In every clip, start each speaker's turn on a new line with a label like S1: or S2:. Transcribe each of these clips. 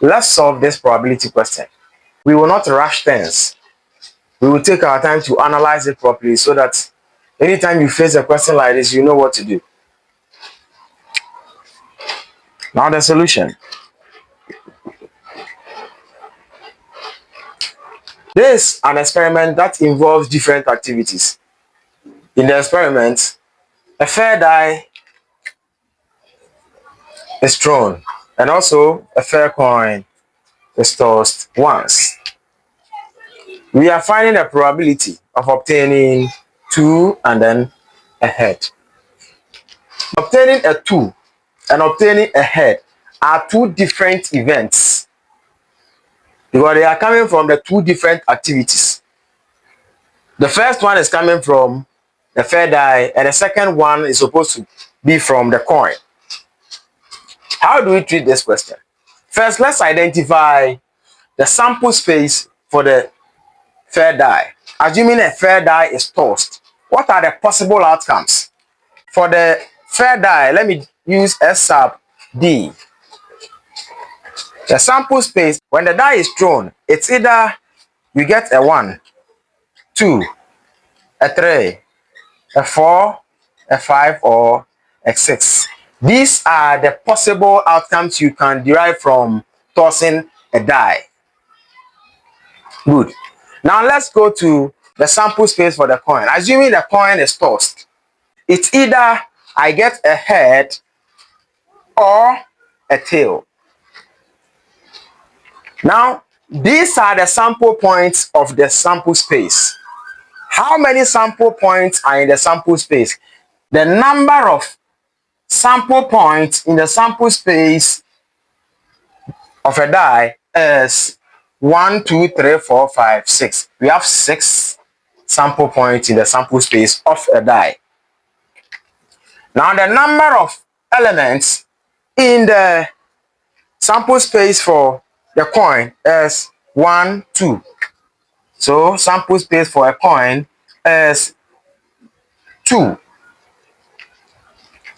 S1: Let's solve this probability question. We will not rush things. We will take our time to analyze it properly so that anytime you face a question like this, you know what to do. Now the solution. This is an experiment that involves different activities. In the experiment, a fair die is thrown and also a fair coin is tossed once. We are finding the probability of obtaining 2 and then a head. Obtaining a 2 and obtaining a head are two different events because they are coming from the two different activities. The first one is coming from the fair die and the second one is supposed to be from the coin. How do we treat this question? First, let's identify the sample space for the fair die. Assuming a fair die is tossed, what are the possible outcomes? For the fair die, let me use S sub D. The sample space, when the die is thrown, it's either you get a 1, 2, a 3, a 4, a 5, or a 6. These are the possible outcomes you can derive from tossing a die. Good. Now let's go to the sample space for the coin. Assuming the coin is tossed, it's either I get a head or a tail. Now, these are the sample points of the sample space. How many sample points are in the sample space? The number of sample points in the sample space of a die is 1, 2, 3, 4, 5, 6. We have 6 sample points in the sample space of a die. Now, the number of elements in the sample space for the coin is 1, 2. So sample space for a coin is 2.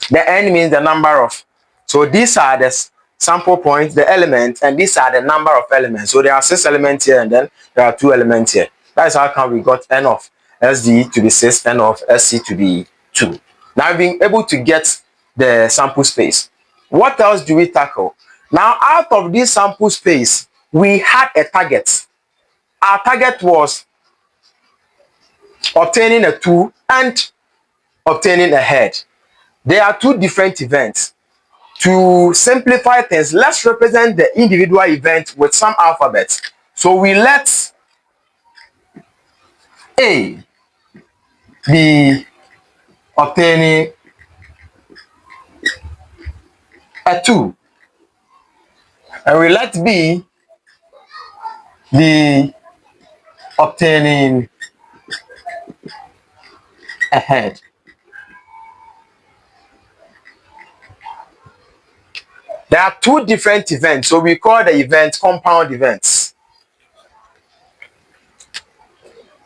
S1: The n means the number of. So these are the sample points, the elements, and these are the number of elements. So there are 6 elements here and then there are 2 elements here. That is how come we got n of SD to be 6, n of SC to be 2. Now being able to get the sample space. What else do we tackle? Now out of this sample space, we had a target. Our target was obtaining a 2 and obtaining a head. There are 2 different events. To simplify things, let's represent the individual event with some alphabets. So we let A be obtaining a 2, and we let B be obtaining a head. There are 2 different events, so we call the events compound events.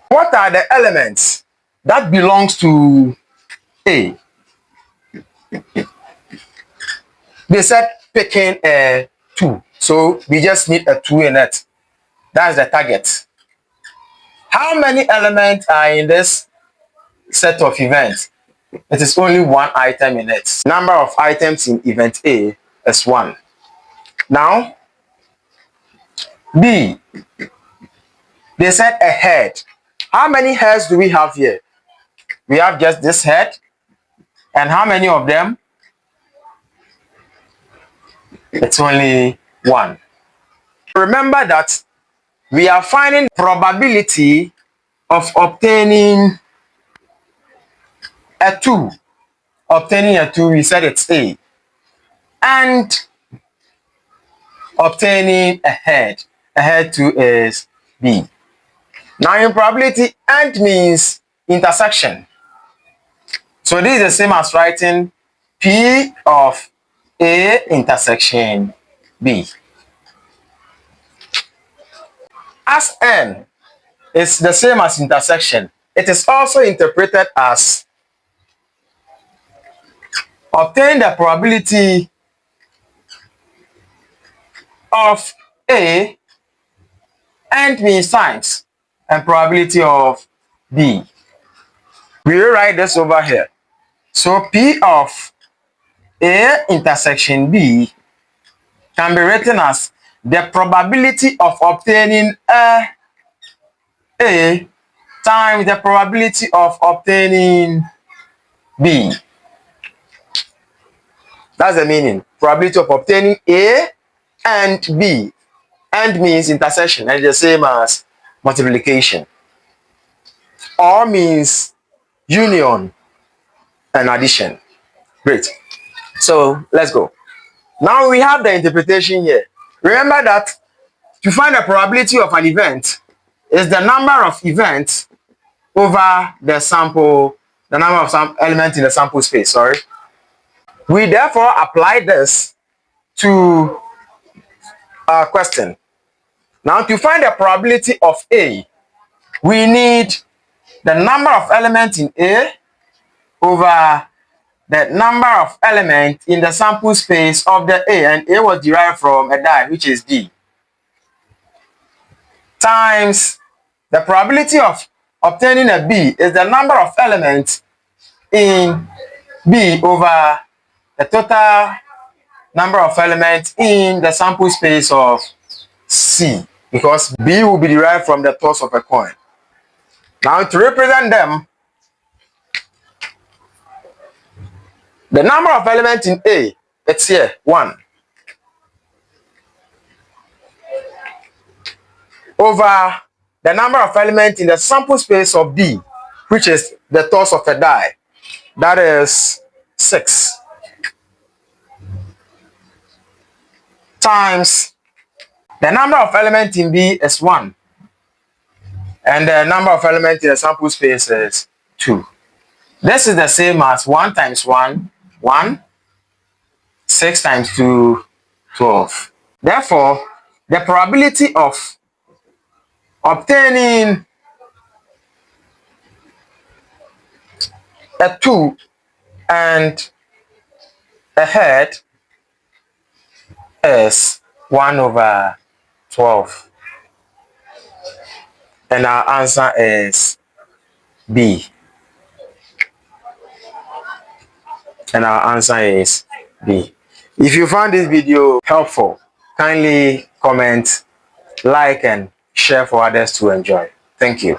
S1: What are the elements that belongs to A? They said picking a 2, so we just need a 2 in it. That's the target. How many elements are in this set of events? It is only 1 item in it. Number of items in event A is 1. Now, B, they said a head. How many heads do we have here? We have just this head. And how many of them? It's only 1. Remember that we are finding probability of obtaining a 2. Obtaining a 2, we said it's A. And obtaining a head. A head 2 is B. Now in probability, and means intersection. So this is the same as writing P of A intersection B. As N is the same as intersection, it is also interpreted as obtain the probability of A and means times and probability of B. We will write this over here. So P of A intersection B can be written as the probability of obtaining A times the probability of obtaining B. That's the meaning. Probability of obtaining A and B. And means intersection, and the same as multiplication. Or means union and addition. Great. So let's go. Now we have the interpretation here. Remember that to find the probability of an event is the number of events over the sample, the number of some elements in the sample space, sorry. We therefore apply this to our question. Now to find the probability of A, we need the number of elements in A over the number of elements in the sample space of the A, and A was derived from a die, which is D, times the probability of obtaining a B is the number of elements in B over the total number of elements in the sample space of C, because B will be derived from the toss of a coin. Now to represent them, the number of elements in A, it's here, 1. Over the number of elements in the sample space of B, which is the toss of a die, that is 6. Times the number of elements in B is 1. And the number of elements in the sample space is 2. This is the same as 1 times 1, 1. 6 times 2, 12. Therefore, the probability of obtaining a 2 and a head is 1 over 12. And our answer is B. And our answer is B. If you found this video helpful, kindly comment, like, and share for others to enjoy. Thank you.